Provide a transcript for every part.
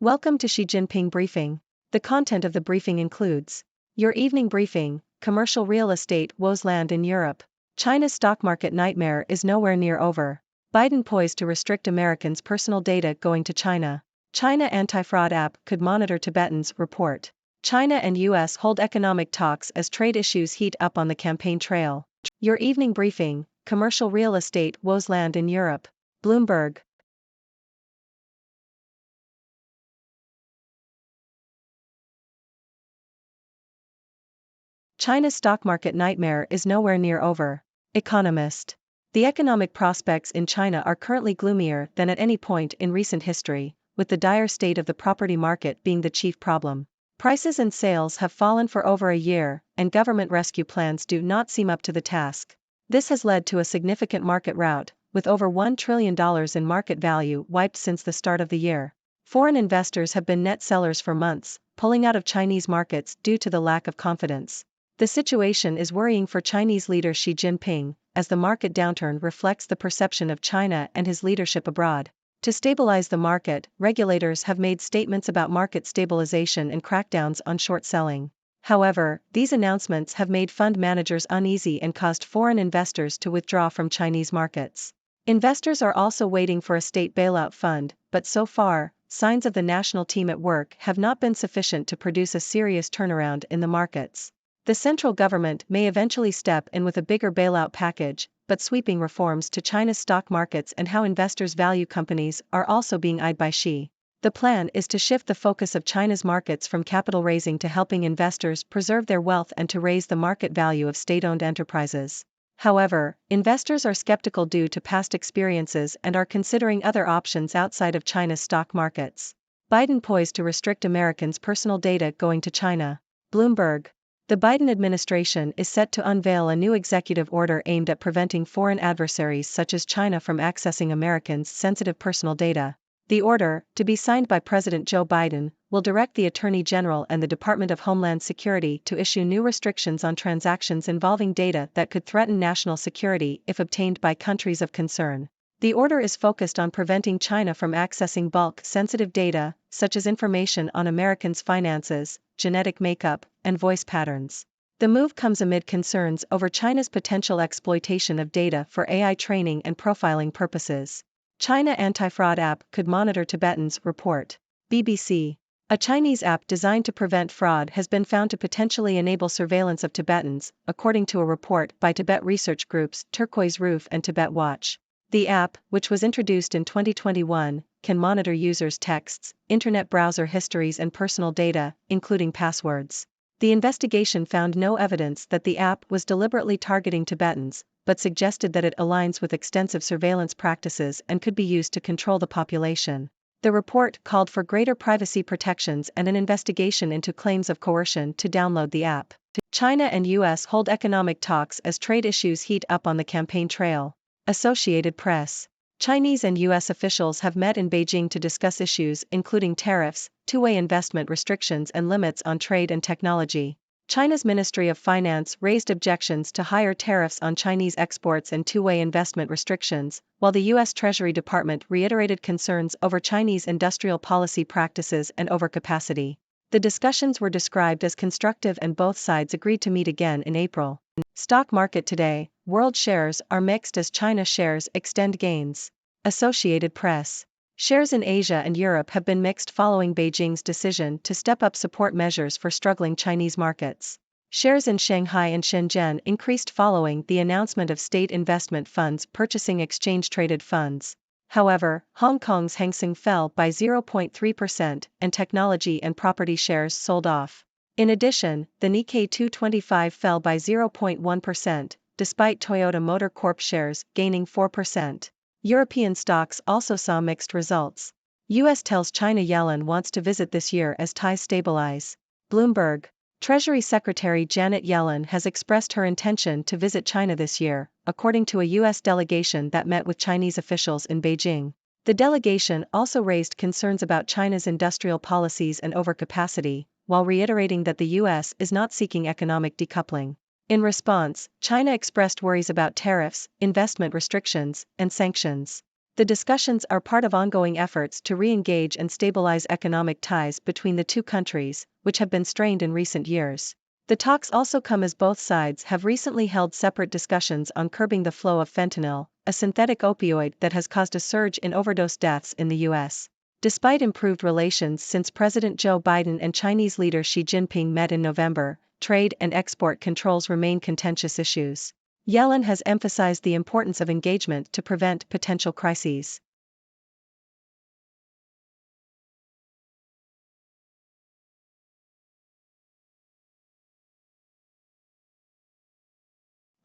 Welcome to Xi Jinping Briefing. The content of the briefing includes your evening briefing, commercial real estate woes land in Europe. China's stock market nightmare is nowhere near over. Biden poised to restrict Americans' personal data going to China. China anti-fraud app could monitor Tibetans, report. China and US hold economic talks as trade issues heat up on the campaign trail. Your evening briefing, commercial real estate woes land in Europe. Bloomberg. China's stock market nightmare is nowhere near over. Economist. The economic prospects in China are currently gloomier than at any point in recent history, with the dire state of the property market being the chief problem. Prices and sales have fallen for over a year, and government rescue plans do not seem up to the task. This has led to a significant market rout, with over $1 trillion in market value wiped since the start of the year. Foreign investors have been net sellers for months, pulling out of Chinese markets due to the lack of confidence. The situation is worrying for Chinese leader Xi Jinping, as the market downturn reflects the perception of China and his leadership abroad. To stabilize the market, regulators have made statements about market stabilization and crackdowns on short selling. However, these announcements have made fund managers uneasy and caused foreign investors to withdraw from Chinese markets. Investors are also waiting for a state bailout fund, but so far, signs of the national team at work have not been sufficient to produce a serious turnaround in the markets. The central government may eventually step in with a bigger bailout package, but sweeping reforms to China's stock markets and how investors value companies are also being eyed by Xi. The plan is to shift the focus of China's markets from capital raising to helping investors preserve their wealth and to raise the market value of state-owned enterprises. However, investors are skeptical due to past experiences and are considering other options outside of China's stock markets. Biden poised to restrict Americans' personal data going to China. Bloomberg. The Biden administration is set to unveil a new executive order aimed at preventing foreign adversaries such as China from accessing Americans' sensitive personal data. The order, to be signed by President Joe Biden, will direct the Attorney General and the Department of Homeland Security to issue new restrictions on transactions involving data that could threaten national security if obtained by countries of concern. The order is focused on preventing China from accessing bulk sensitive data, such as information on Americans' finances, genetic makeup, and voice patterns. The move comes amid concerns over China's potential exploitation of data for AI training and profiling purposes. China anti-fraud app could monitor Tibetans, report. BBC. A Chinese app designed to prevent fraud has been found to potentially enable surveillance of Tibetans, according to a report by Tibet research groups Turquoise Roof and Tibet Watch. The app, which was introduced in 2021, can monitor users' texts, internet browser histories and personal data, including passwords. The investigation found no evidence that the app was deliberately targeting Tibetans, but suggested that it aligns with extensive surveillance practices and could be used to control the population. The report called for greater privacy protections and an investigation into claims of coercion to download the app. China and US hold economic talks as trade issues heat up on the campaign trail. Associated Press. Chinese and US officials have met in Beijing to discuss issues including tariffs, two-way investment restrictions and limits on trade and technology. China's Ministry of Finance raised objections to higher tariffs on Chinese exports and two-way investment restrictions, while the U.S. Treasury Department reiterated concerns over Chinese industrial policy practices and overcapacity. The discussions were described as constructive and both sides agreed to meet again in April. Stock market today, world shares are mixed as China shares extend gains. Associated Press. Shares in Asia and Europe have been mixed following Beijing's decision to step up support measures for struggling Chinese markets. Shares in Shanghai and Shenzhen increased following the announcement of state investment funds purchasing exchange-traded funds. However, Hong Kong's Hang Seng fell by 0.3% and technology and property shares sold off. In addition, the Nikkei 225 fell by 0.1%, despite Toyota Motor Corp shares gaining 4%. European stocks also saw mixed results. U.S. tells China Yellen wants to visit this year as ties stabilize. Bloomberg. Treasury Secretary Janet Yellen has expressed her intention to visit China this year, according to a U.S. delegation that met with Chinese officials in Beijing. The delegation also raised concerns about China's industrial policies and overcapacity, while reiterating that the U.S. is not seeking economic decoupling. In response, China expressed worries about tariffs, investment restrictions, and sanctions. The discussions are part of ongoing efforts to re-engage and stabilize economic ties between the two countries, which have been strained in recent years. The talks also come as both sides have recently held separate discussions on curbing the flow of fentanyl, a synthetic opioid that has caused a surge in overdose deaths in the U.S. Despite improved relations since President Joe Biden and Chinese leader Xi Jinping met in November, trade and export controls remain contentious issues. Yellen has emphasized the importance of engagement to prevent potential crises.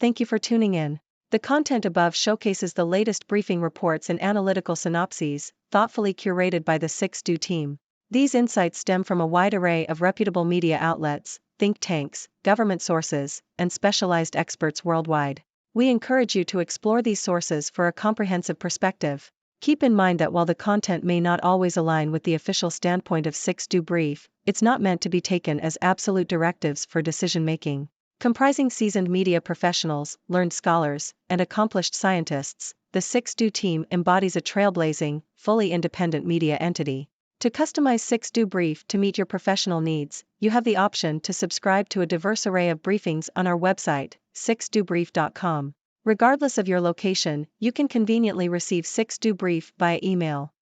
Thank you for tuning in. The content above showcases the latest briefing reports and analytical synopses, thoughtfully curated by the 6Do team. These insights stem from a wide array of reputable media outlets, think tanks, government sources, and specialized experts worldwide. We encourage you to explore these sources for a comprehensive perspective. Keep in mind that while the content may not always align with the official standpoint of 6Do Brief, it's not meant to be taken as absolute directives for decision making. Comprising seasoned media professionals, learned scholars, and accomplished scientists, the 6Do team embodies a trailblazing, fully independent media entity. To customize 6Do Brief to meet your professional needs, you have the option to subscribe to a diverse array of briefings on our website, 6dobrief.com. Regardless of your location, you can conveniently receive 6Do Brief via email.